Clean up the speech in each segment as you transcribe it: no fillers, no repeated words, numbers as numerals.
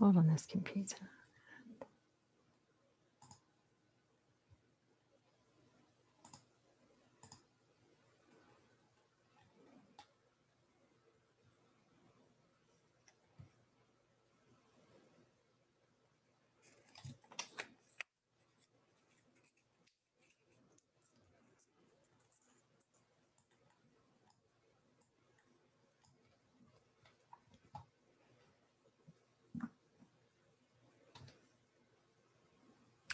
all on this computer.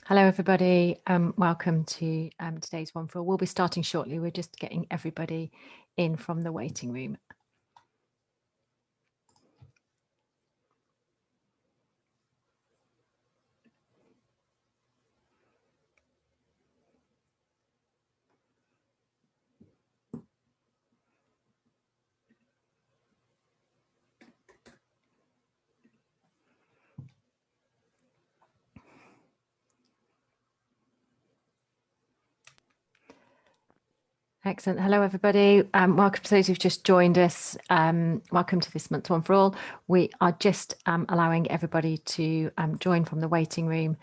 Hello, everybody. Welcome to today's One for All. We'll be starting shortly. We're just getting everybody in from the waiting room. Excellent. Hello, everybody. Welcome to those who've just joined us. Welcome to this month's One for All. We are just allowing everybody to join from the waiting room.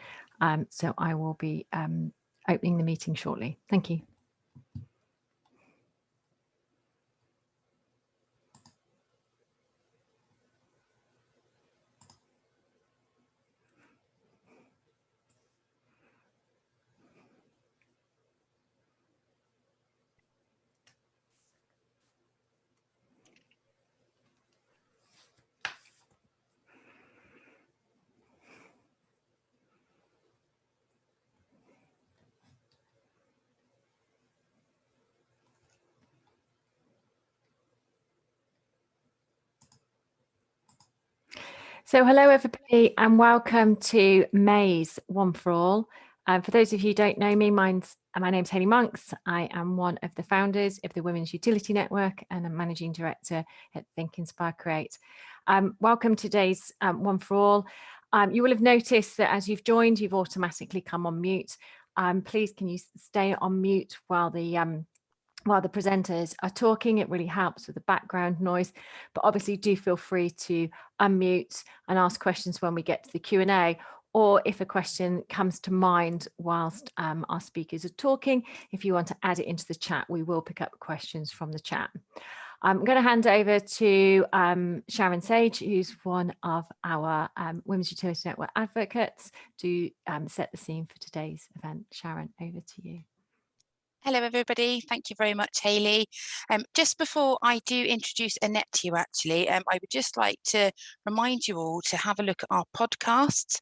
So I will be opening the meeting shortly. Thank you. So hello, everybody, and welcome to May's One for All. For those of you who don't know me, my name's Hayley Monks. I am one of the founders of the Women's Utility Network and a managing director at Think, Inspire, Create. Welcome to today's One for All. You will have noticed that as you've joined, you've automatically come on mute. Please, can you stay on mute while the presenters are talking? It really helps with the background noise, but obviously do feel free to unmute and ask questions when we get to the Q&A, or if a question comes to mind whilst our speakers are talking, if you want to add it into the chat, we will pick up questions from the chat. I'm going to hand over to Sharon Sage, who's one of our Women's Utility Network advocates, to set the scene for today's event. Sharon, over to you. Hello, everybody. Thank you very much, Hayley. Just before I do introduce Annette to you, actually, I would just like to remind you all to have a look at our podcasts.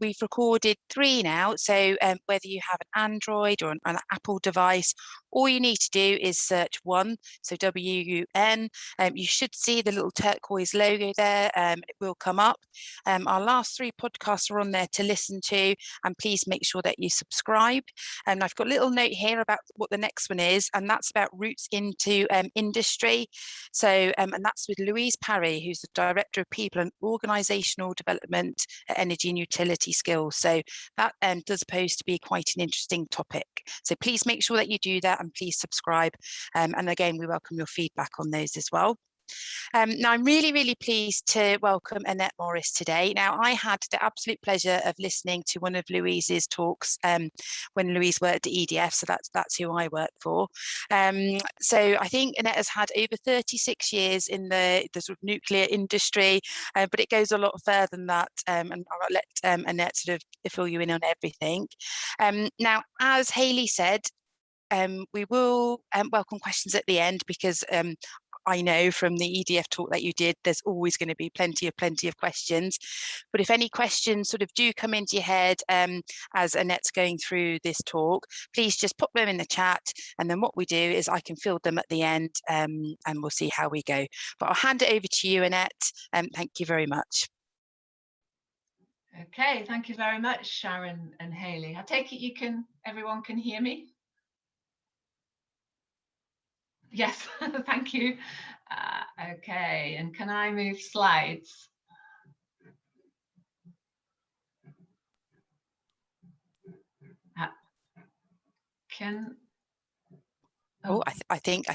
We've recorded 3 now, so whether you have an Android or an Apple device, all you need to do is search WUN, so W-U-N. You should see the little turquoise logo there. It will come up. Our last 3 podcasts are on there to listen to, and please make sure that you subscribe. And I've got a little note here about what the next one is, and that's about routes into industry. So and that's with Louise Parry, who's the Director of People and Organisational Development at Energy and Utility Skills. So that does pose to be quite an interesting topic. So please make sure that you do that, and please subscribe. And again, we welcome your feedback on those as well. Now, I'm really, really pleased to welcome Annette Morris today. Now, I had the absolute pleasure of listening to one of Louise's talks when Louise worked at EDF, so that's who I work for. So I think Annette has had over 36 years in the sort of nuclear industry, but it goes a lot further than that, and I'll let Annette sort of fill you in on everything. Now, as Hayley said, we will welcome questions at the end, because I know from the EDF talk that you did, there's always going to be plenty of questions. But if any questions sort of do come into your head as Annette's going through this talk, please just pop them in the chat, and then what we do is I can field them at the end, and we'll see how we go. But I'll hand it over to you, Annette, and thank you very much. Okay, thank you very much, Sharon and Hayley. I take it everyone can hear me? Yes, thank you. Okay, and can I move slides? Oh, I think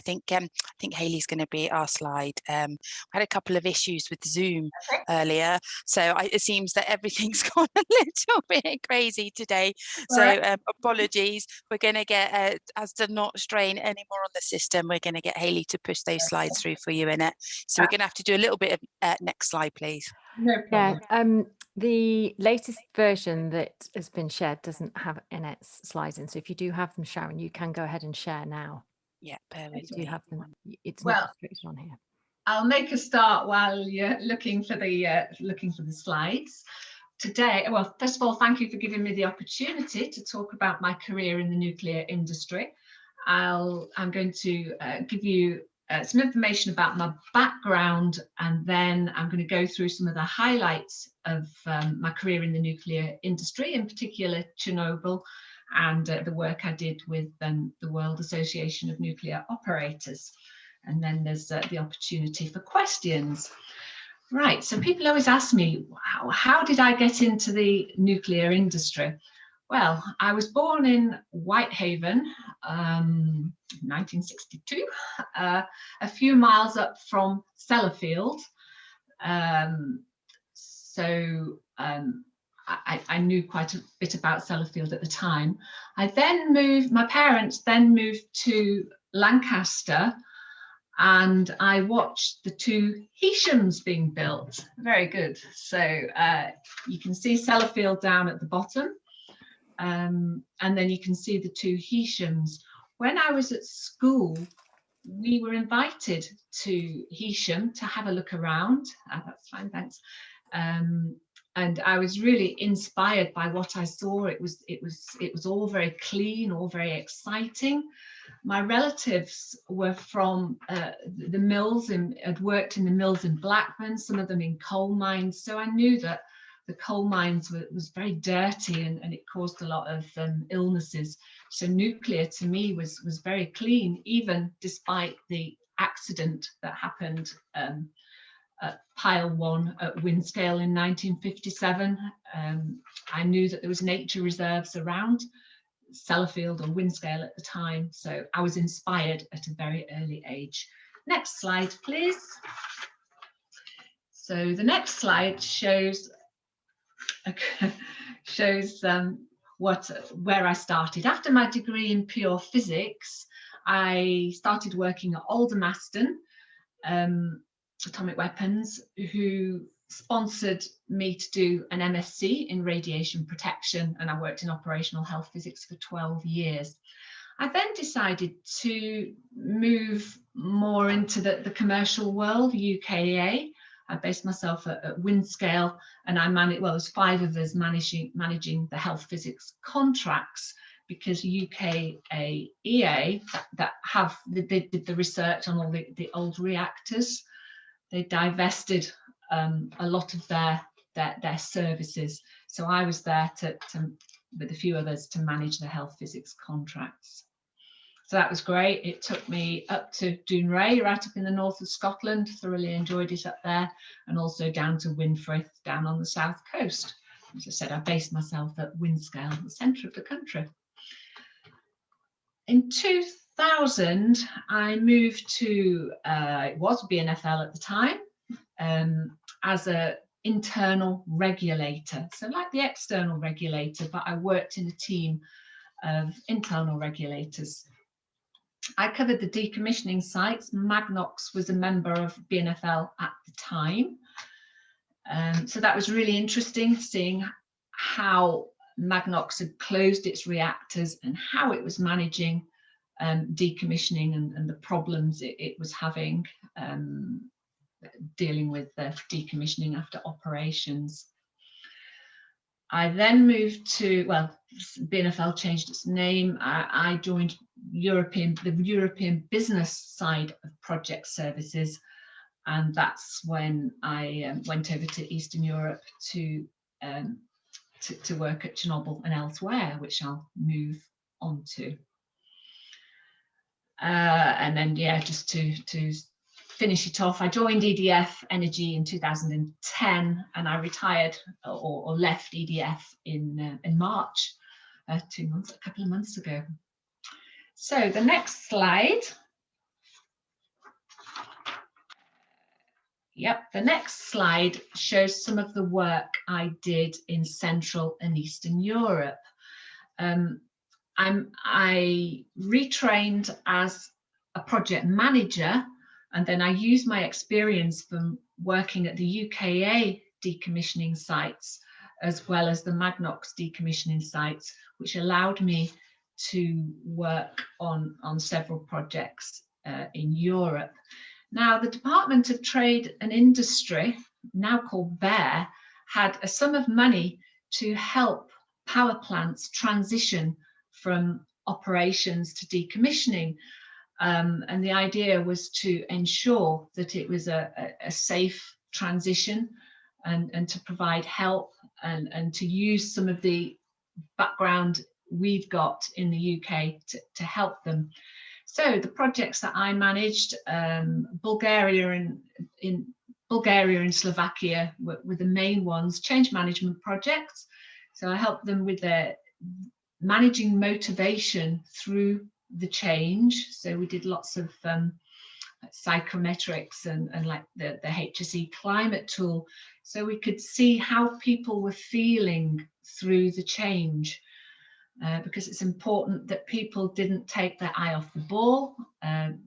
Hayley's going to be our slide. I had a couple of issues with Zoom earlier, so it seems that everything's gone a little bit crazy today. So apologies. We're going to get, as to not strain any more on the system, we're going to get Hayley to push those slides through for you, Annette. So we're going to have to do a little bit of next slide, please. No problem. Yeah, the latest version that has been shared doesn't have Annette's slides in. So if you do have them, Sharon, you can go ahead and share now. Yeah, bear with You do me. have them. It's Well, not restricted on here. I'll make a start while you're looking for the slides. Today, well, first of all, thank you for giving me the opportunity to talk about my career in the nuclear industry. I'm going to give you some information about my background, and then I'm going to go through some of the highlights of my career in the nuclear industry, in particular Chernobyl, and the work I did with the World Association of Nuclear Operators. And then there's the opportunity for questions. Right, so people always ask me, how did I get into the nuclear industry? Well, I was born in Whitehaven, 1962, a few miles up from Sellafield. I knew quite a bit about Sellafield at the time. My parents then moved to Lancaster, and I watched the two Heshams being built. Very good. So you can see Sellafield down at the bottom, and then you can see the two Heshams. When I was at school, we were invited to Hesham to have a look around. That's fine, thanks. And I was really inspired by what I saw. It was all very clean, all very exciting. My relatives were from the mills and had worked in the mills in Blackburn, some of them in coal mines. So I knew that the coal mines was very dirty, and it caused a lot of illnesses. So nuclear to me was very clean, even despite the accident that happened at Pile 1 at Windscale in 1957. I knew that there was nature reserves around Sellafield or Windscale at the time, so I was inspired at a very early age. Next slide, please. So the next slide shows where I started. After my degree in pure physics, I started working at Aldermaston Atomic Weapons, who sponsored me to do an MSc in radiation protection, and I worked in operational health physics for 12 years. I then decided to move more into the commercial world, UKAEA. I based myself at Windscale, and there's 5 of us managing the health physics contracts, because UKAEA they did the research on all the old reactors. They divested a lot of their services. So I was there to with a few others to manage the health physics contracts. So that was great. It took me up to Dounreay, right up in the north of Scotland. Thoroughly enjoyed it up there, and also down to Winfrith, down on the south coast. As I said, I based myself at Windscale, the centre of the country. In 2000, I moved to, it was BNFL at the time, as an internal regulator. So like the external regulator, but I worked in a team of internal regulators. I covered the decommissioning sites. Magnox was a member of BNFL at the time. So that was really interesting, seeing how Magnox had closed its reactors and how it was managing decommissioning and the problems it was having dealing with the decommissioning after operations. I then moved to, well, BNFL changed its name. I joined the European business side of project services, and that's when I went over to Eastern Europe to work at Chernobyl and elsewhere, which I'll move on to. And then, yeah, just to finish it off, I joined EDF-Energy in 2010, and I retired or left EDF in March, a couple of months ago. So the next slide. Yep, the next slide shows some of the work I did in Central and Eastern Europe. I retrained as a project manager, and then I used my experience from working at the UKAEA decommissioning sites as well as the Magnox decommissioning sites, which allowed me to work on several projects in Europe. Now, the Department of Trade and Industry, now called BEAR, had a sum of money to help power plants transition from operations to decommissioning. And the idea was to ensure that it was a safe transition and to provide help and to use some of the background we've got in the UK to help them. So the projects that I managed, Bulgaria and Slovakia were the main ones, change management projects. So I helped them with their managing motivation through the change. So we did lots of psychometrics and like the HSE climate tool. So we could see how people were feeling through the change. Because it's important that people didn't take their eye off the ball.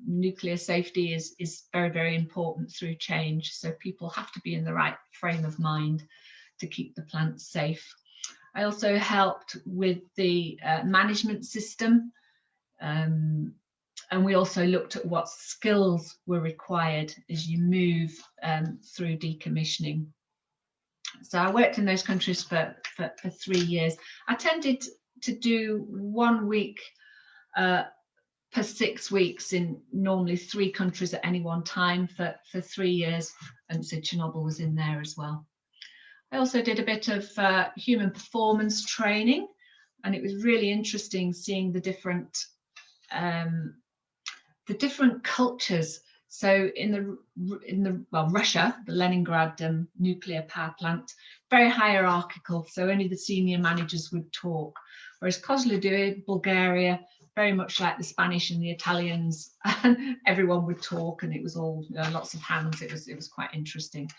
Nuclear safety is very, very important through change. So people have to be in the right frame of mind to keep the plant safe. I also helped with the management system. And we also looked at what skills were required as you move through decommissioning. So I worked in those countries for 3 years. I tended to do 1 week per 6 weeks in normally 3 countries at any one time for 3 years, and so Chernobyl was in there as well. I also did a bit of human performance training, and it was really interesting seeing the different cultures. So in Russia, the Leningrad nuclear power plant, very hierarchical, so only the senior managers would talk. Whereas Kozloduy, Bulgaria, very much like the Spanish and the Italians, and everyone would talk, and it was all lots of hands. It was quite interesting.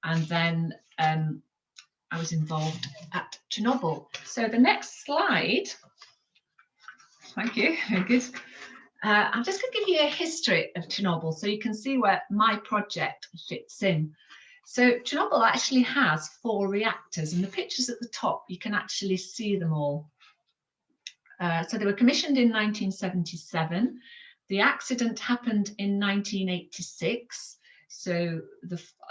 And then I was involved at Chernobyl. So the next slide. Thank you. Very good. I'm just going to give you a history of Chernobyl so you can see where my project fits in. So Chernobyl actually has 4 reactors, and the pictures at the top, you can actually see them all. So they were commissioned in 1977. The accident happened in 1986. So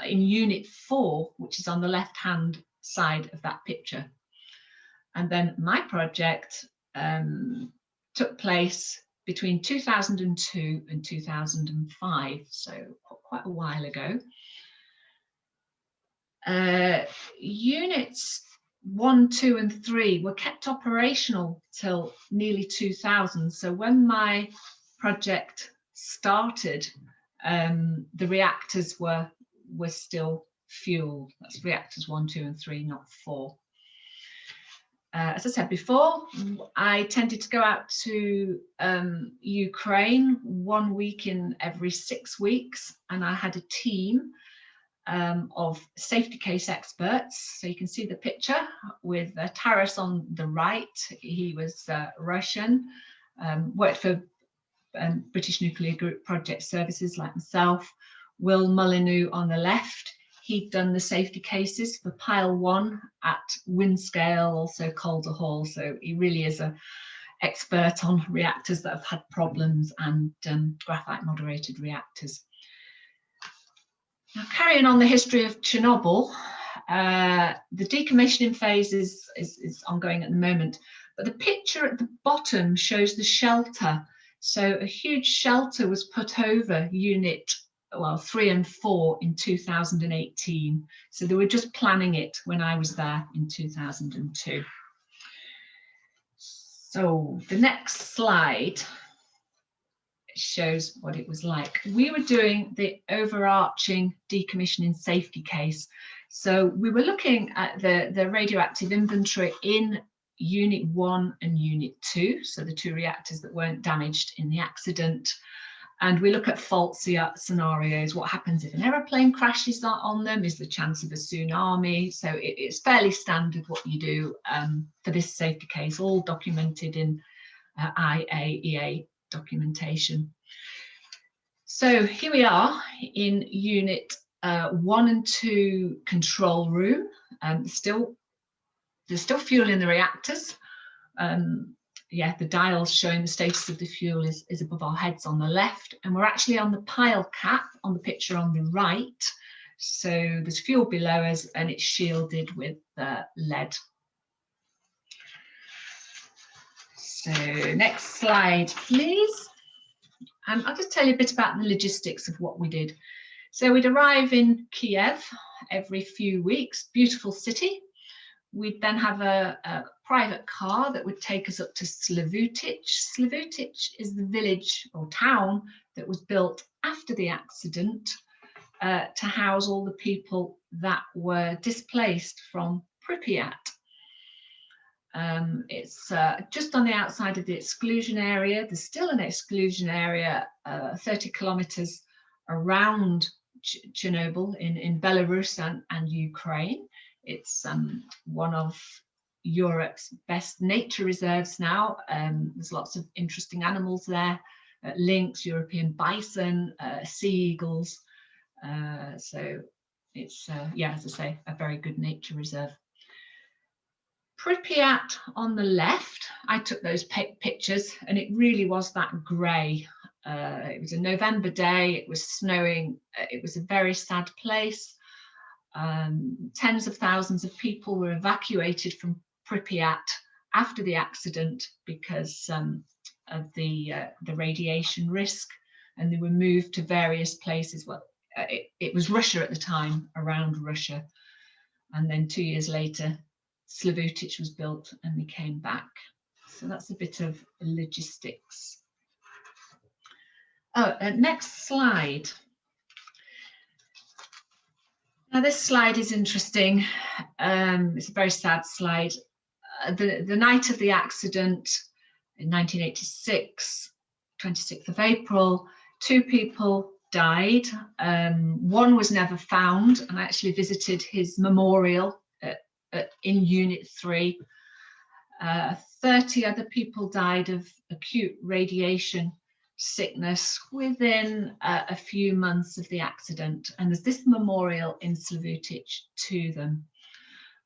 in Unit 4, which is on the left-hand side of that picture. And then my project took place between 2002 and 2005, so quite a while ago. Units 1, 2 and 3 were kept operational till nearly 2000. So when my project started, the reactors were still fueled. That's reactors 1, 2 and 3, not 4. As I said before, I tended to go out to Ukraine 1 week in every 6 weeks, and I had a team of safety case experts. So you can see the picture with Taras on the right. He was Russian, worked for British Nuclear Group Project Services like myself. Will Molyneux on the left. He'd done the safety cases for Pile 1 at Windscale, also Calder Hall. So he really is an expert on reactors that have had problems and graphite moderated reactors. Now, carrying on the history of Chernobyl, the decommissioning phase is ongoing at the moment, but the picture at the bottom shows the shelter. So a huge shelter was put over Unit 3 and 4 in 2018. So they were just planning it when I was there in 2002. So the next slide shows what it was like. We were doing the overarching decommissioning safety case. So we were looking at the radioactive inventory in Unit 1 and Unit 2, so the 2 reactors that weren't damaged in the accident. And we look at fault scenarios. What happens if an aeroplane crashes on them? Is the chance of a tsunami? So it's fairly standard what you do for this safety case, all documented in IAEA documentation. So here we are in Unit 1 and 2 control room. There's still fuel in the reactors. Yeah, the dials showing the status of the fuel is above our heads on the left, and we're actually on the pile cap on the picture on the right. So there's fuel below us and it's shielded with lead. So next slide, please. I'll just tell you a bit about the logistics of what we did. So we'd arrive in Kiev every few weeks, beautiful city. We'd then have a private car that would take us up to Slavutic. Slavutic is the village or town that was built after the accident to house all the people that were displaced from Pripyat. It's just on the outside of the exclusion area. There's still an exclusion area 30 kilometers around Chernobyl in Belarus and Ukraine. It's one of Europe's best nature reserves now. There's lots of interesting animals there, lynx, European bison, sea eagles. So it's, yeah, as I say, a very good nature reserve. Pripyat on the left, I took those pictures and it really was that grey. It was a November day, it was snowing, it was a very sad place. Tens of thousands of people were evacuated from Pripyat after the accident because of the radiation risk, and they were moved to various places. Well, it was Russia at the time, around Russia, and then 2 years later Slavutic was built and we came back. So that's a bit of logistics. Oh, next slide. Now this slide is interesting. It's a very sad slide. The night of the accident in 1986, 26th of April, 2 people died. One was never found, and I actually visited his memorial in Unit 3. 30 other people died of acute radiation sickness within a few months of the accident, and there's this memorial in Slavutic to them,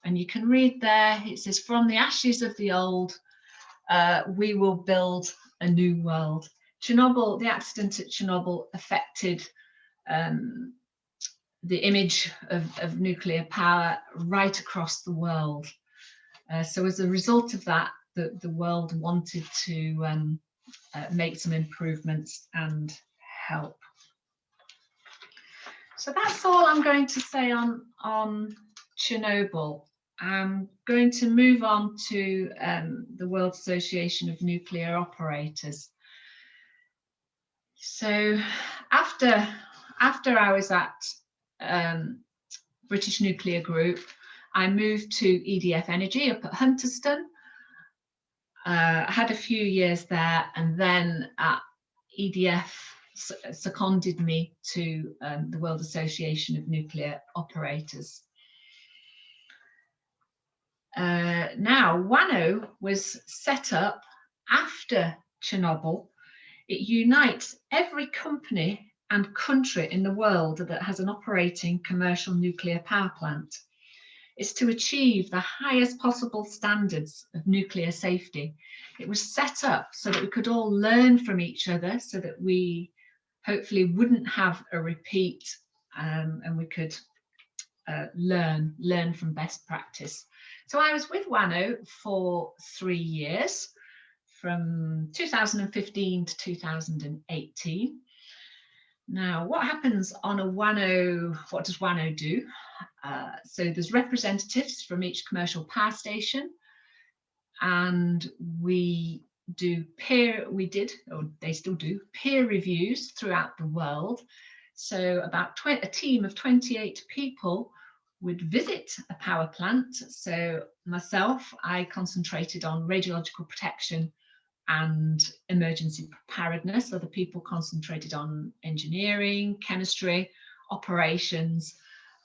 and you can read there, it says, "From the ashes of the old, we will build a new world." Chernobyl, the accident at Chernobyl affected the image of nuclear power right across the world. So as a result of that, the world wanted to make some improvements and help. So that's all I'm going to say on Chernobyl. I'm going to move on to the World Association of Nuclear Operators. So after I was at British Nuclear Group, I moved to EDF-Energy up at Hunterston. I had a few years there, and then EDF seconded me to the World Association of Nuclear Operators. Now, WANO was set up after Chernobyl. It unites every company and country in the world that has an operating commercial nuclear power plant. It's to achieve the highest possible standards of nuclear safety. It was set up so that we could all learn from each other, so that we hopefully wouldn't have a repeat, and we could learn from best practice. So I was with WANO for 3 years, from 2015 to 2018. Now, what happens on a WANO, what does WANO do? So there's representatives from each commercial power station, and we did, or they still do, peer reviews throughout the world. So about a team of 28 people would visit a power plant. So myself, I concentrated on radiological protection and emergency preparedness. Other people concentrated on engineering, chemistry, operations,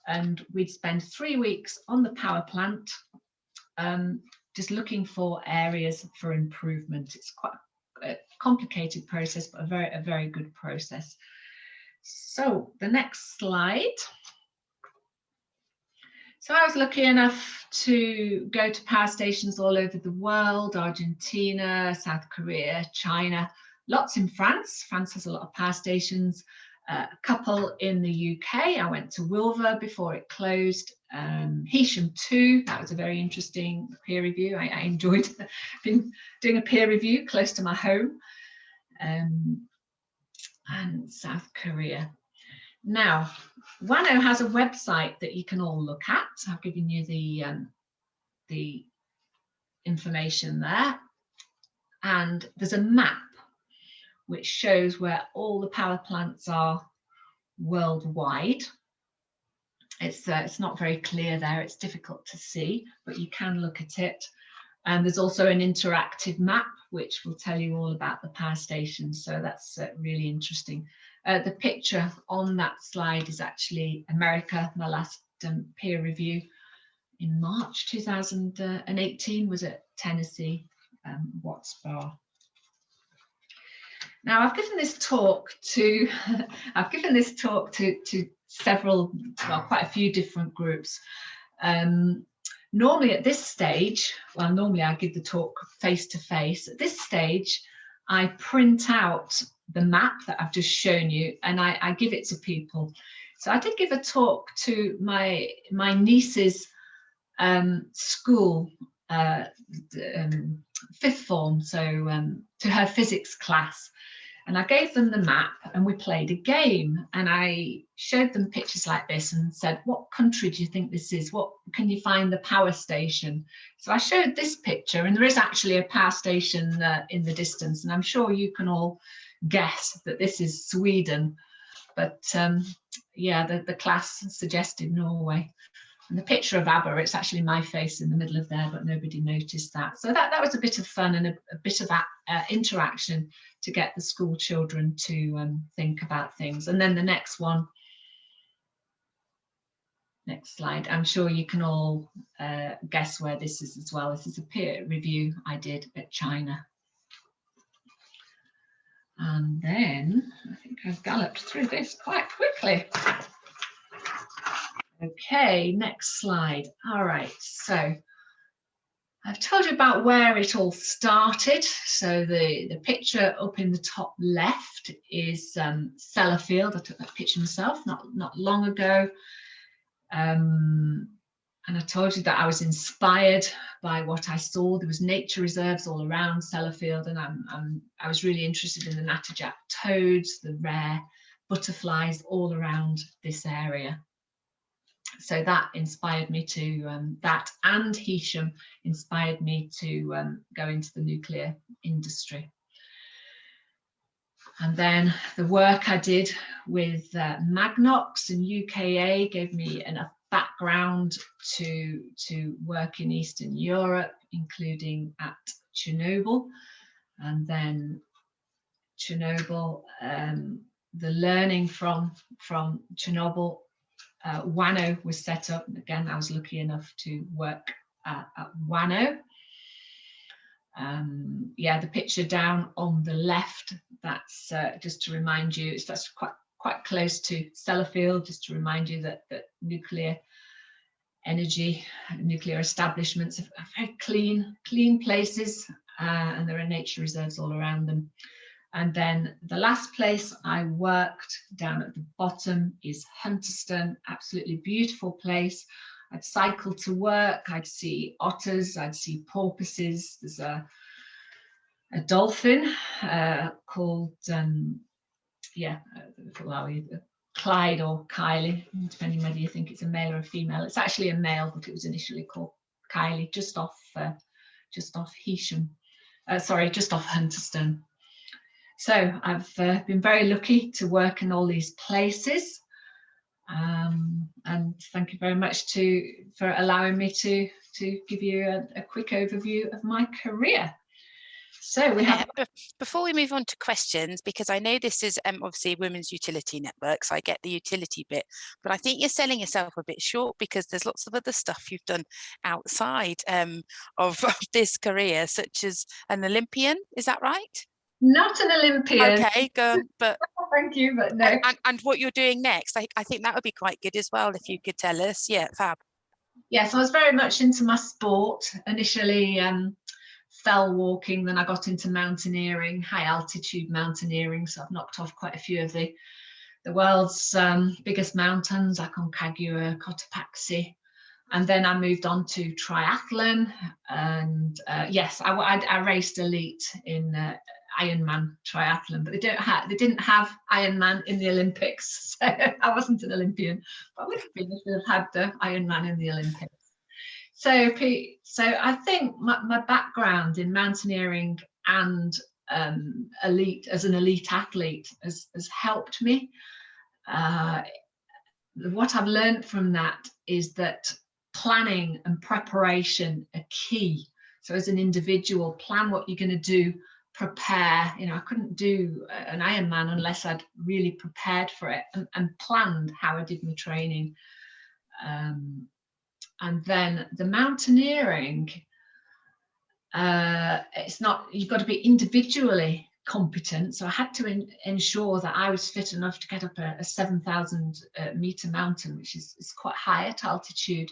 and we'd spend 3 weeks on the power plant just looking for areas for improvement. It's quite a complicated process, but a very good process. So the next slide. So I was lucky enough to go to power stations all over the world: Argentina, South Korea, China, lots in France. France has a lot of power stations. A couple in the UK. I went to Wilver before it closed. Heysham too. That was a very interesting peer review. I enjoyed being doing a peer review close to my home. And South Korea. Now, WANO has a website that you can all look at. I've given you the information there, and there's a map which shows where all the power plants are worldwide. It's not very clear there, it's difficult to see, but you can look at it. And there's also an interactive map which will tell you all about the power stations, so that's really interesting. The picture on that slide is actually America. My last peer review in March 2018 was at Tennessee, Watts Bar. Now I've given this talk to several, well, quite a few different groups. Normally at this stage, well, normally I give the talk face to face. At this stage, I print out the map that I've just shown you and I give it to people. So I did give a talk to my niece's school, fifth form, so to her physics class. And I gave them the map and we played a game, and I showed them pictures like this and said, what country do you think this is? What can you find the power station? So I showed this picture, and there is actually a power station in the distance, and I'm sure you can all guess that this is Sweden. But yeah, the class suggested Norway. And the picture of ABBA, it's actually my face in the middle of there, but nobody noticed that. So that was a bit of fun and a bit of interaction to get the school children to think about things. And then the next one, next slide. I'm sure you can all guess where this is as well. This is a peer review I did at China. And then I think I've galloped through this quite quickly. Okay, next slide. All right, so I've told you about where it all started. So the picture up in the top left is Sellafield. I took that picture myself not long ago. And I told you that I was inspired by what I saw. There was nature reserves all around Sellafield, and I was really interested in the natterjack toads, the rare butterflies all around this area. So that inspired me to, that and Heysham inspired me to go into the nuclear industry. And then the work I did with Magnox and UKAEA gave me enough background to work in Eastern Europe, including at Chernobyl. And then Chernobyl, the learning from Chernobyl, WANO was set up. Again, I was lucky enough to work at WANO. Yeah, the picture down on the left, that's just to remind you, that's quite close to Sellafield, just to remind you that nuclear energy, nuclear establishments are very clean places, and there are nature reserves all around them. And then the last place I worked down at the bottom is Hunterston, absolutely beautiful place. I'd cycle to work, I'd see otters, I'd see porpoises. There's a dolphin called, yeah, well, Clyde or Kylie, depending whether you think it's a male or a female. It's actually a male, but it was initially called Kylie, just off Heysham, sorry, just off Hunterston. So I've been very lucky to work in all these places. And thank you very much for allowing me to give you a quick overview of my career. So we have. Before we move on to questions, because I know this is obviously Women's Utility Network, so I get the utility bit, but I think you're selling yourself a bit short because there's lots of other stuff you've done outside of this career, such as an Olympian. Is that right? Not an Olympian. Okay, go on, but thank you, but no. And what you're doing next, I think that would be quite good as well if you could tell us. Yeah, fab. Yes, I was very much into my sport initially. Fell walking, then I got into mountaineering, high altitude mountaineering. So I've knocked off quite a few of the world's biggest mountains, Aconcagua, Cotopaxi. And then I moved on to triathlon. And yes, I raced elite in Ironman triathlon, but they didn't have Ironman in the Olympics. So I wasn't an Olympian, but I would have been if they had had the Ironman in the Olympics. So I think my background in mountaineering and elite as an elite athlete has helped me. What I've learned from that is that planning and preparation are key. So as an individual, plan what you're going to do, prepare. I couldn't do an Ironman unless I'd really prepared for it and planned how I did my training. And then the mountaineering, it's not, you've got to be individually competent. So I had to ensure that I was fit enough to get up a 7,000 meter mountain, which is quite high at altitude.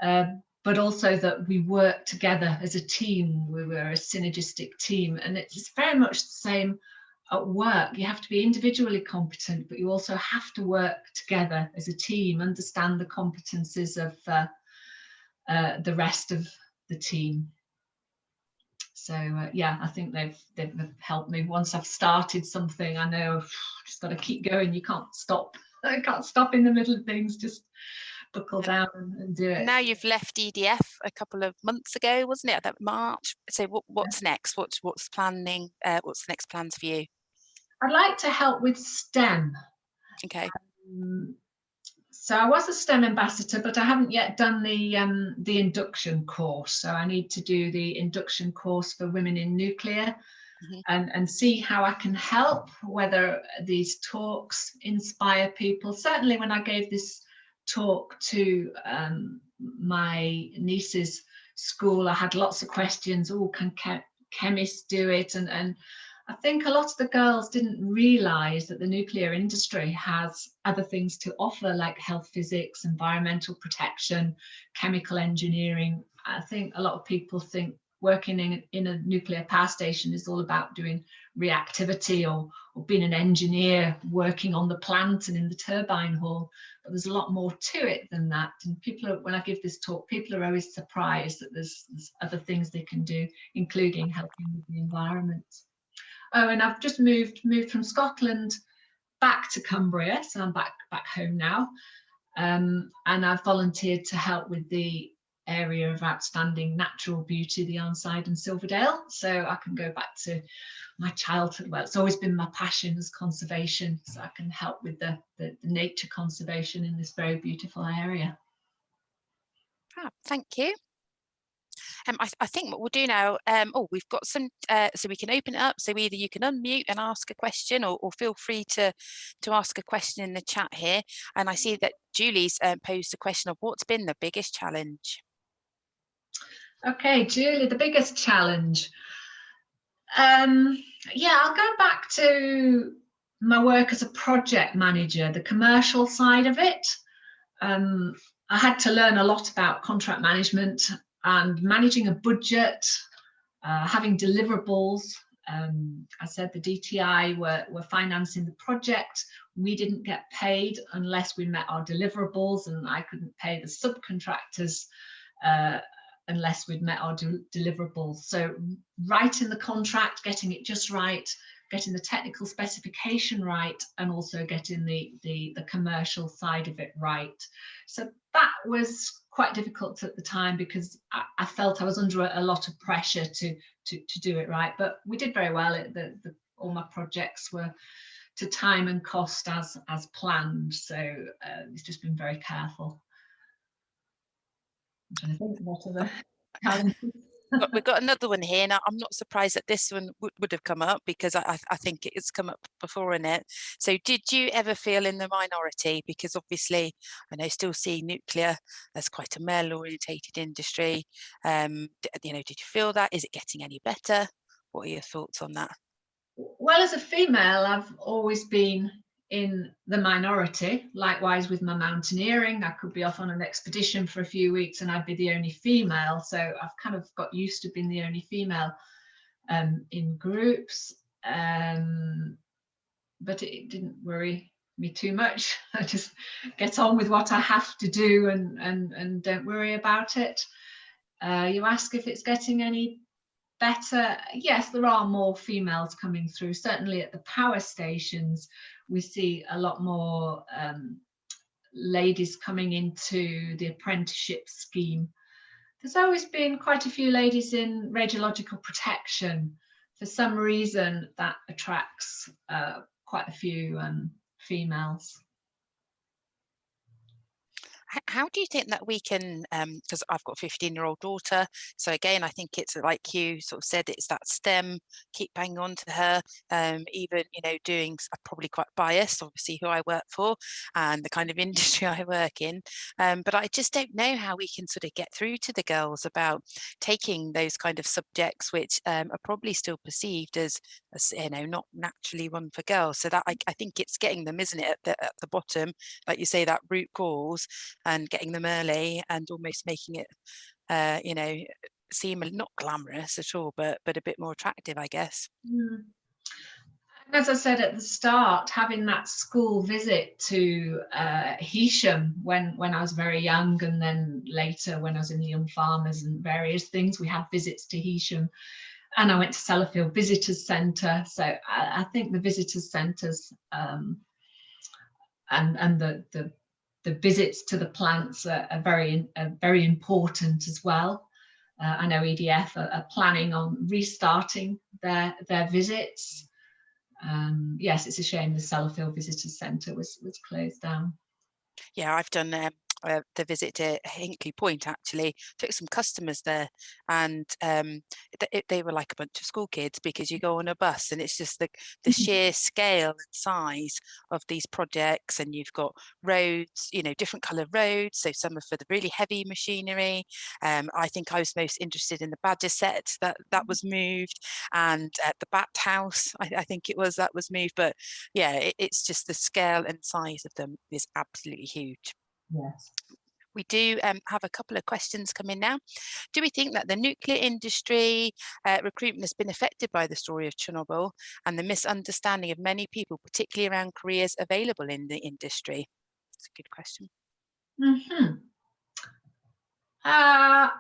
But also that we work together as a team. We were a synergistic team, and it's very much the same at work. You have to be individually competent, but you also have to work together as a team, understand the competencies of the rest of the team. So yeah, I think they've helped me. Once I've started something, I know I've just got to keep going. You can't stop. I can't stop in the middle of things. Just buckle down and do it. Now you've left EDF a couple of months ago, wasn't it? That March. So what's next? What's planning? What's the next plans for you? I'd like to help with STEM. Okay. So I was a STEM ambassador, but I haven't yet done the induction course. So I need to do the induction course for women in nuclear, and see how I can help, whether these talks inspire people. Certainly when I gave this talk to my niece's school, I had lots of questions. Oh, can chemists do it? And I think a lot of the girls didn't realise that the nuclear industry has other things to offer, like health physics, environmental protection, chemical engineering. I think a lot of people think working in a nuclear power station is all about doing reactivity or being an engineer working on the plant and in the turbine hall. But there's a lot more to it than that. And when I give this talk, people are always surprised that there's other things they can do, including helping with the environment. Oh, and I've just moved from Scotland back to Cumbria, so I'm back home now. And I've volunteered to help with the area of outstanding natural beauty, the Arnside and Silverdale. So I can go back to my childhood. Well, it's always been my passion as conservation, so I can help with the nature conservation in this very beautiful area. Thank you. I think what we'll do now, we've got some, so we can open it up. So either you can unmute and ask a question, or feel free to ask a question in the chat here. And I see that Julie's posed a question of what's been the biggest challenge. Okay, Julie, the biggest challenge. Yeah, I'll go back to my work as a project manager, the commercial side of it. I had to learn a lot about contract management and managing a budget, having deliverables. I said the DTI were financing the project. We didn't get paid unless we met our deliverables, and I couldn't pay the subcontractors unless we'd met our deliverables. So writing the contract, getting it just right, getting the technical specification right, and also getting the commercial side of it right. So that was quite difficult at the time because I felt I was under a lot of pressure to do it right. But we did very well. All my projects were to time and cost as planned. So it's just been very careful. I'm trying to think what other challenges. We've got another one here. Now, I'm not surprised that this one would have come up, because I think it's come up before, Annette. So did you ever feel in the minority? Because obviously, I know still see nuclear as quite a male-orientated industry. You know, did you feel that? Is it getting any better? What are your thoughts on that? Well, as a female, I've always been in the minority. Likewise with my mountaineering, I could be off on an expedition for a few weeks and I'd be the only female. So I've kind of got used to being the only female in groups. But it didn't worry me too much. I just get on with what I have to do and don't worry about it. You ask if it's getting any better. Yes, there are more females coming through. Certainly at the power stations, we see a lot more ladies coming into the apprenticeship scheme. There's always been quite a few ladies in radiological protection. For some reason, that attracts quite a few females. How do you think that we can, because I've got a 15-year-old daughter, so again, I think it's like you sort of said, it's that STEM, keep banging on to her, even, you know, doing, I'm probably quite biased, obviously, who I work for and the kind of industry I work in, but I just don't know how we can sort of get through to the girls about taking those kind of subjects, which are probably still perceived as, you know, not naturally one for girls. So that I think it's getting them, isn't it, at the bottom, like you say, that root cause, and getting them early and almost making it, you know, seem not glamorous at all, but a bit more attractive, I guess. Mm. As I said at the start, having that school visit to Heysham when I was very young, and then later when I was in the Young Farmers and various things, we had visits to Heysham, and I went to Sellafield Visitors Centre. So I think the visitors centres and the visits to the plants are very important as well. I know EDF are planning on restarting their visits. Yes, it's a shame the Sellafield Visitors Centre was closed down. Yeah, I've done the visit to Hinkley Point, actually. Took some customers there, and they were like a bunch of school kids, because you go on a bus and it's just the sheer scale and size of these projects, and you've got roads, you know, different colour roads, so some are for the really heavy machinery. I think I was most interested in the Badger set that was moved, and the Bat House, I think it was, that was moved. But yeah, it's just the scale and size of them is absolutely huge. Yes. We do have a couple of questions coming now. Do we think that the nuclear industry recruitment has been affected by the story of Chernobyl and the misunderstanding of many people, particularly around careers available in the industry? That's a good question. Mm-hmm. I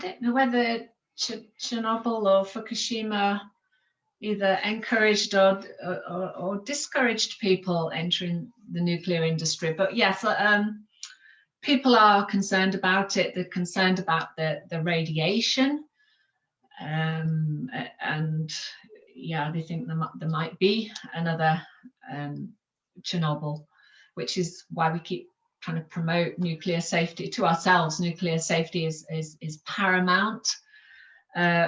don't know whether Chernobyl or Fukushima either encouraged or discouraged people entering the nuclear industry, but yes, people are concerned about it. They're concerned about the radiation, and yeah, they think there might be another Chernobyl, which is why we keep trying to promote nuclear safety to ourselves. Nuclear safety is paramount.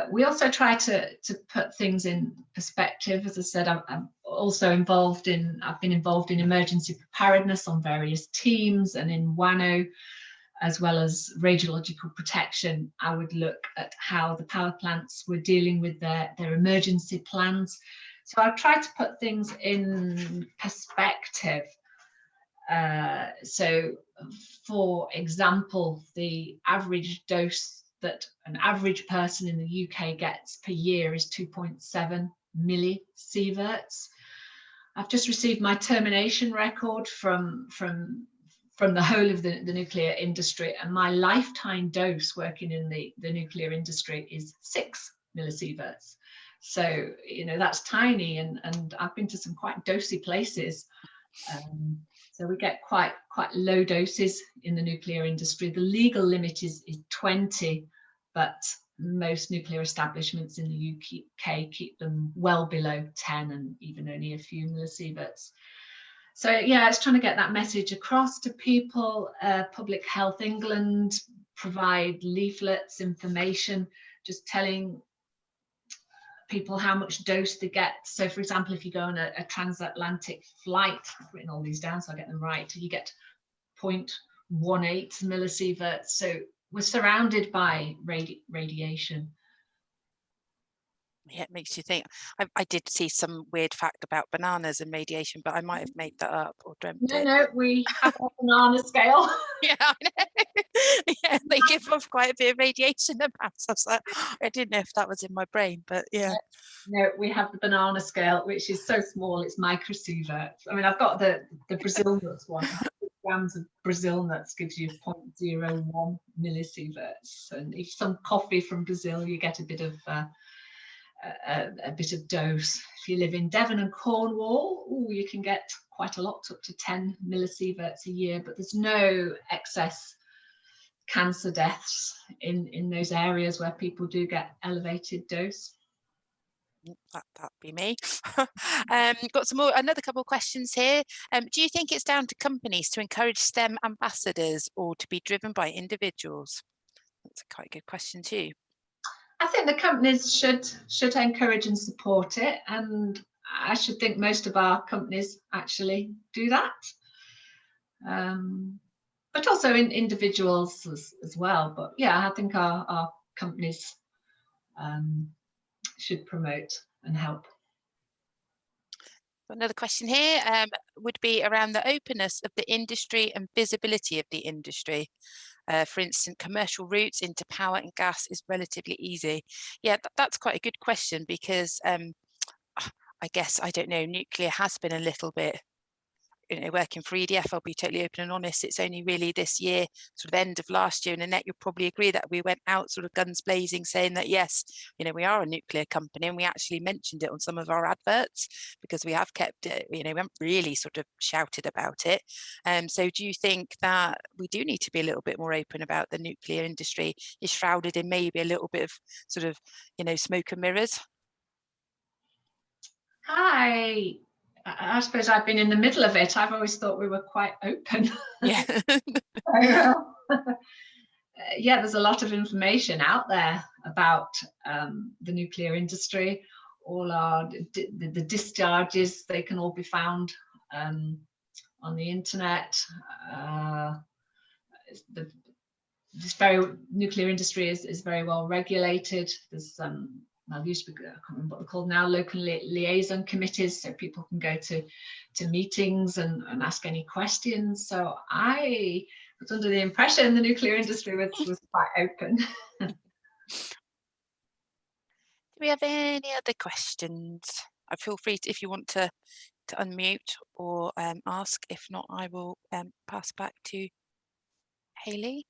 We also try to put things in perspective. As I said, I'm also involved in, I've been involved in emergency preparedness on various teams, and in WANO, as well as radiological protection, I would look at how the power plants were dealing with their emergency plans. So I've tried to put things in perspective. So, for example, the average dose that an average person in the UK gets per year is 2.7 millisieverts. I've just received my termination record from the whole of the nuclear industry, and my lifetime dose working in the nuclear industry is 6 millisieverts. So, you know, that's tiny, and I've been to some quite dosy places. So we get quite low doses in the nuclear industry. The legal limit is 20 but most nuclear establishments in the UK keep them well below 10 and even only a few millisieverts. So yeah, it's trying to get that message across to people. Public Health England provide leaflets, information, just telling people how much dose they get. So for example, if you go on a transatlantic flight, I've written all these down so I get them right, you get 0.18 millisieverts. So we're surrounded by radiation. Yeah, it makes you think. I did see some weird fact about bananas and radiation, but I might have made that up or dreamt it. No, we have a banana scale. Yeah, I know. Yeah, they give off quite a bit of radiation about. I was like, I didn't know if that was in my brain, but yeah. No, we have the banana scale, which is so small, it's microsieverts. I mean, I've got the Brazil nuts one. 100 grams of Brazil nuts gives you 0.01 millisieverts. And if some coffee from Brazil, you get a bit of dose. If you live in Devon and Cornwall, ooh, you can get quite a lot, up to 10 millisieverts a year, but there's no excess cancer deaths in those areas where people do get elevated dose. That'd be me. Got another couple of questions here. Do you think it's down to companies to encourage STEM ambassadors or to be driven by individuals? That's a quite good question too. I think the companies should encourage and support it, and I should think most of our companies actually do that. But also in individuals as well. But yeah, I think our companies should promote and help. Another question here would be around the openness of the industry and visibility of the industry. For instance, commercial routes into power and gas is relatively easy. Yeah, that's quite a good question, because I guess, I don't know, nuclear has been a little bit, working for EDF, I'll be totally open and honest, it's only really this year, sort of end of last year, and Annette, you'll probably agree that we went out sort of guns blazing saying that, yes, we are a nuclear company, and we actually mentioned it on some of our adverts because we have kept it, we haven't really sort of shouted about it. So do you think that we do need to be a little bit more open about the nuclear industry is shrouded in maybe a little bit of sort of, smoke and mirrors? I suppose I've been in the middle of it. I've always thought we were quite open. Yeah. Yeah, there's a lot of information out there about the nuclear industry. All the discharges, they can all be found on the internet. Nuclear industry is very well regulated. There's used to be, I can't remember what they're called now, local liaison committees, so people can go to meetings and ask any questions. So I was under the impression the nuclear industry was quite open. Do we have any other questions? Feel free to, if you want to unmute or ask. If not, I will pass back to Hayley.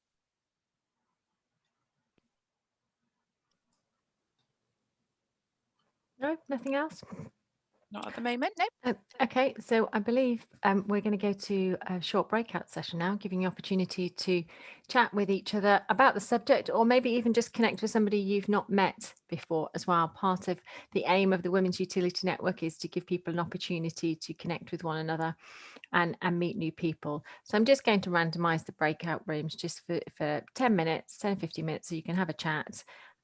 No, nothing else? Not at the moment, no. Okay, so I believe we're going to go to a short breakout session now, giving you opportunity to chat with each other about the subject, or maybe even just connect with somebody you've not met before as well. Part of the aim of the Women's Utility Network is to give people an opportunity to connect with one another and meet new people. So I'm just going to randomize the breakout rooms just for 10 minutes, 10, 15 minutes, so you can have a chat.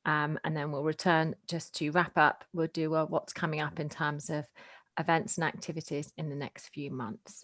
And then we'll return just to wrap up. We'll do what's coming up in terms of events and activities in the next few months.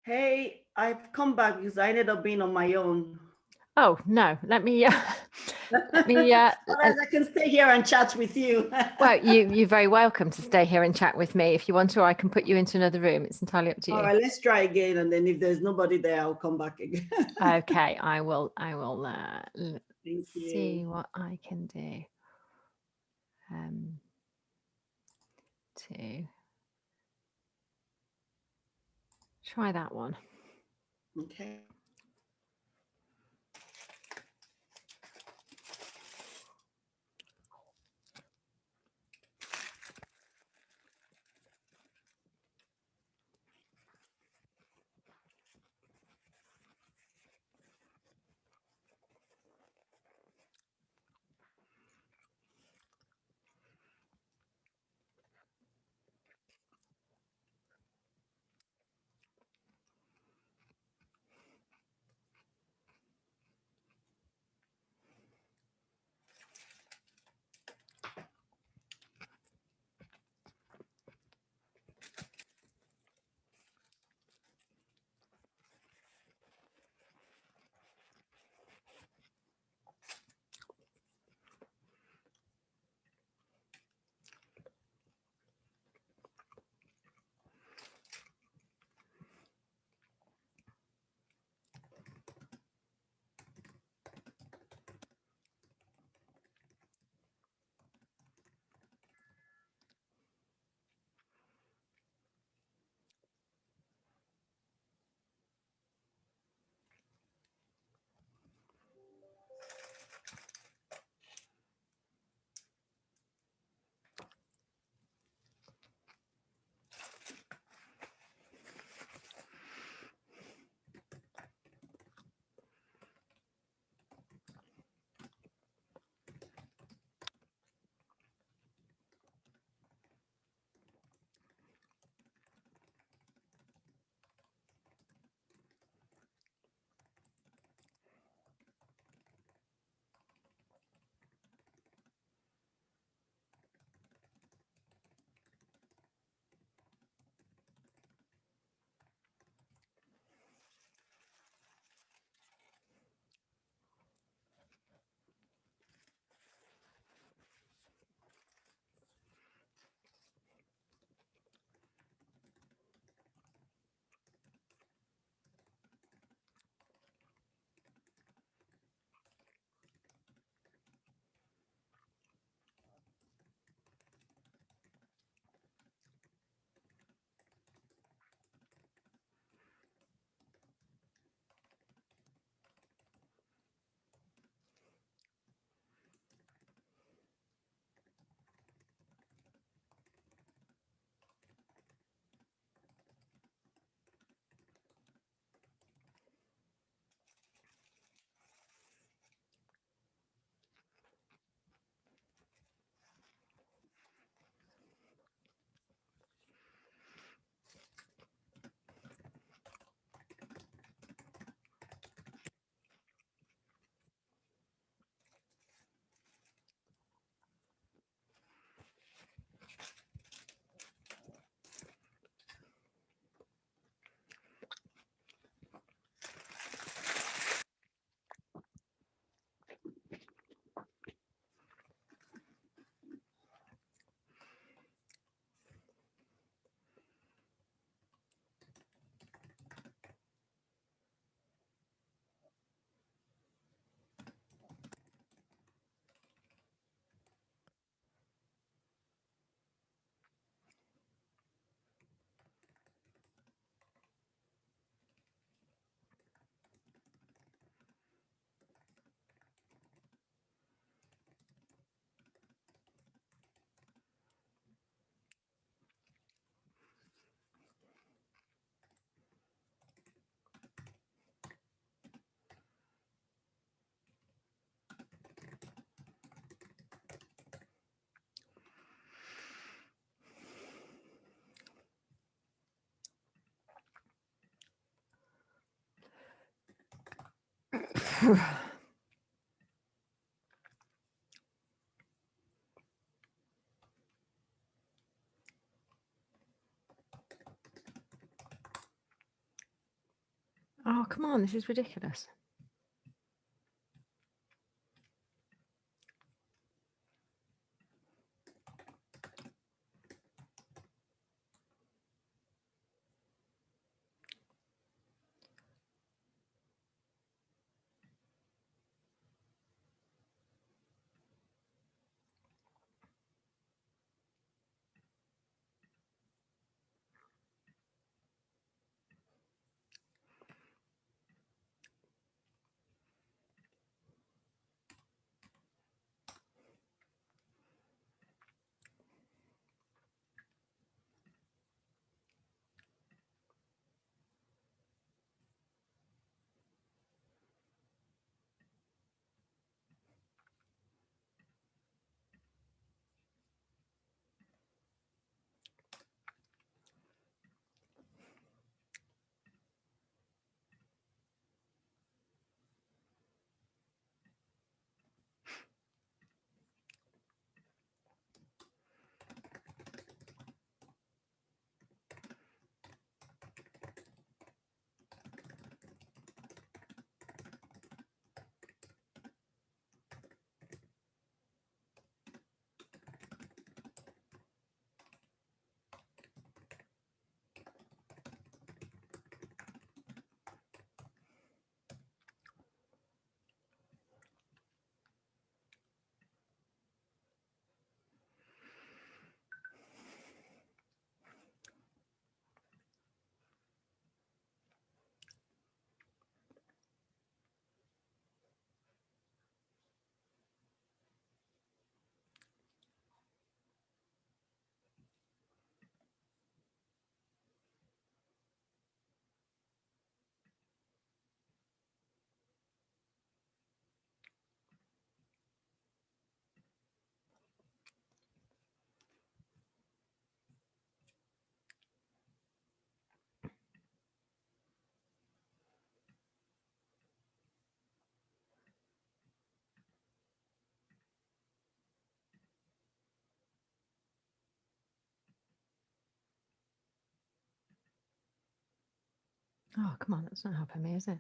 Hey, I've come back because I ended up being on my own. Oh no, let me let me Otherwise, I can stay here and chat with you. well, you're very welcome to stay here and chat with me if you want to, or I can put you into another room. It's entirely up to you. All right, let's try again, and then if there's nobody there, I'll come back again. Okay, I will Thank see you. what I can do. To try that one. Okay. come on, this is ridiculous. Oh, come on, that's not helping me, is it?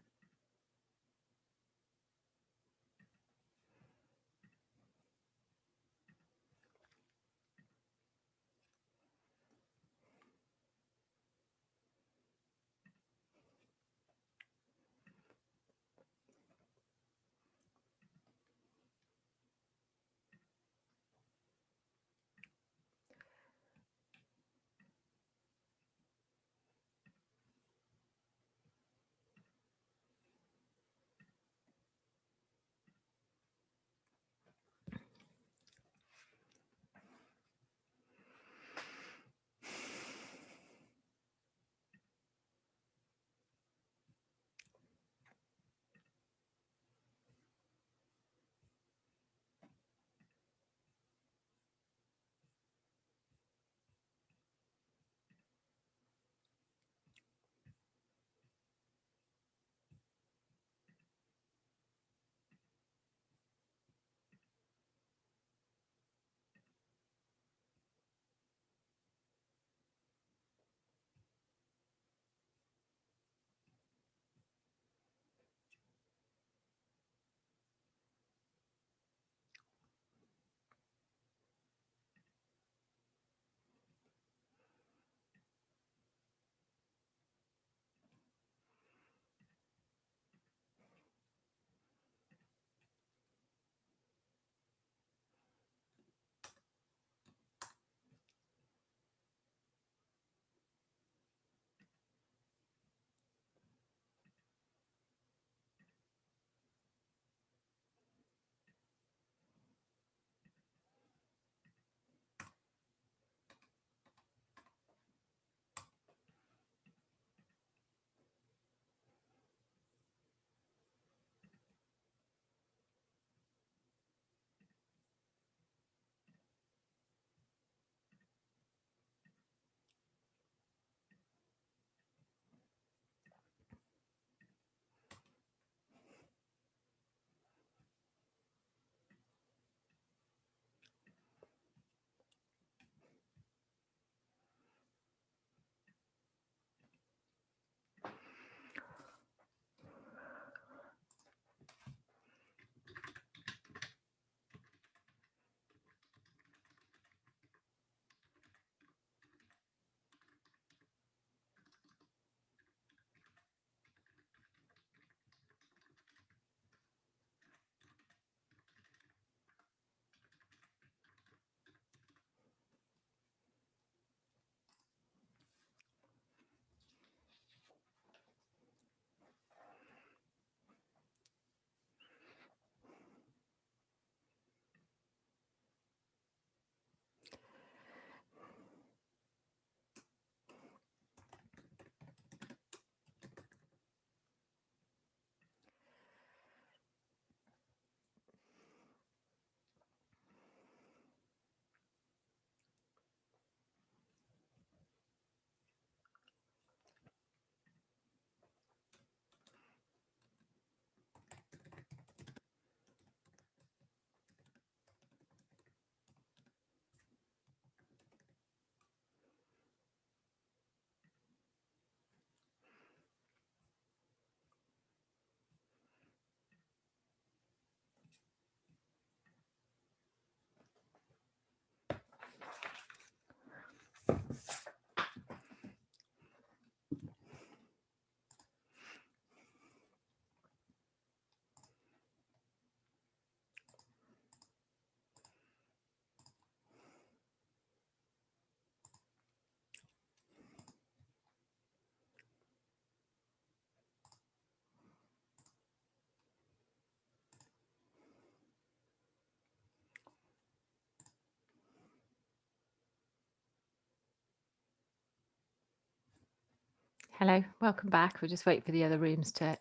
Hello, welcome back. We'll just wait for the other rooms to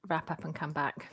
wrap up and come back.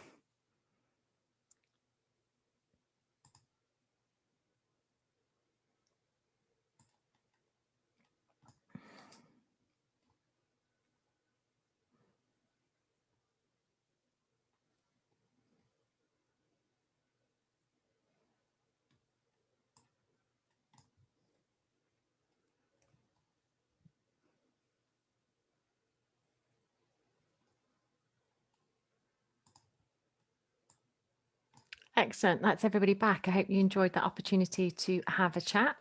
Excellent. That's everybody back. I hope you enjoyed that opportunity to have a chat.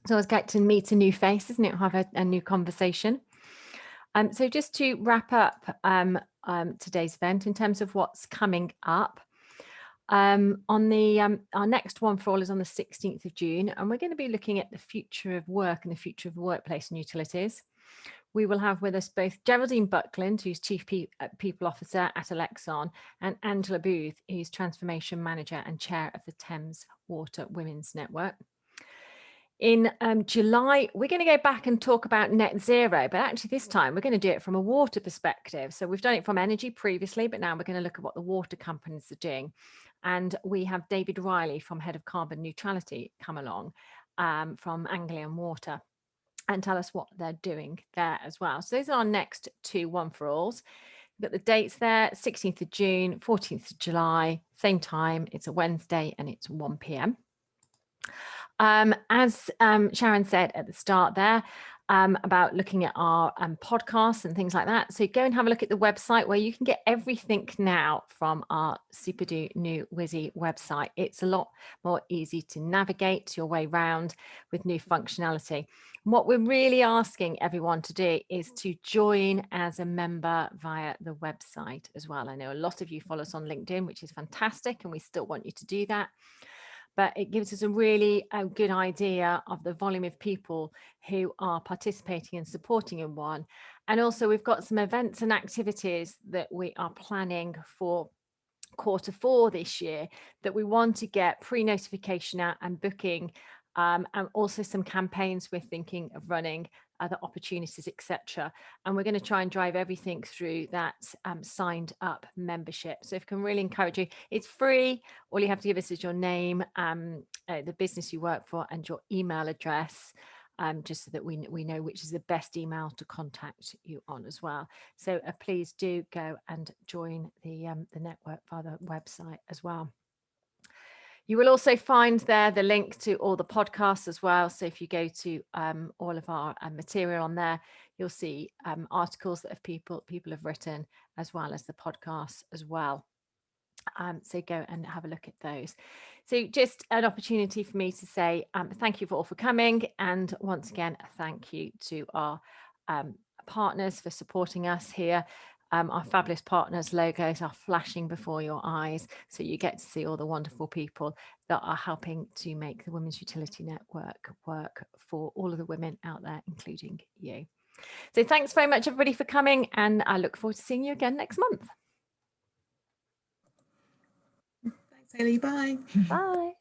So I was getting to meet a new face, isn't it? Have a new conversation. So just to wrap up today's event in terms of what's coming up, on the our next One for All is on the 16th of June, and we're going to be looking at the future of work and the future of workplace and utilities. We will have with us both Geraldine Buckland, who's Chief People Officer at Alexon, and Angela Booth, who's Transformation Manager and Chair of the Thames Water Women's Network. In July, we're going to go back and talk about net zero, but actually this time we're going to do it from a water perspective. So we've done it from energy previously, but now we're going to look at what the water companies are doing. And we have David Riley from Head of Carbon Neutrality come along from Anglian Water and tell us what they're doing there as well. So those are our next two One for Alls. We've got the dates there, 16th of June, 14th of July, same time. It's a Wednesday and it's 1 p.m. As Sharon said at the start there, about looking at our podcasts and things like that. So go and have a look at the website where you can get everything now from our super new Wizzy website. It's a lot more easy to navigate your way around with new functionality. And what we're really asking everyone to do is to join as a member via the website as well. I know a lot of you follow us on LinkedIn, which is fantastic, and we still want you to do that. But it gives us a really good idea of the volume of people who are participating and supporting in WUN. And also we've got some events and activities that we are planning for Q4 this year that we want to get pre-notification out and booking, and also some campaigns we're thinking of running, other opportunities, etc. And we're going to try and drive everything through that signed up membership. So if I can really encourage you, it's free. All you have to give us is your name, the business you work for, and your email address, just so that we know which is the best email to contact you on as well. So please do go and join the network via the website as well. You will also find there the link to all the podcasts as well. So if you go to all of our material on there, you'll see articles that people have written, as well as the podcasts as well. So go and have a look at those. So just an opportunity for me to say thank you all for coming. And once again, thank you to our partners for supporting us here. Our fabulous partners logos are flashing before your eyes, so you get to see all the wonderful people that are helping to make the Women's Utility Network work for all of the women out there, including you. So thanks very much everybody for coming, and I look forward to seeing you again next month. Thanks, Hayley. Bye. Bye.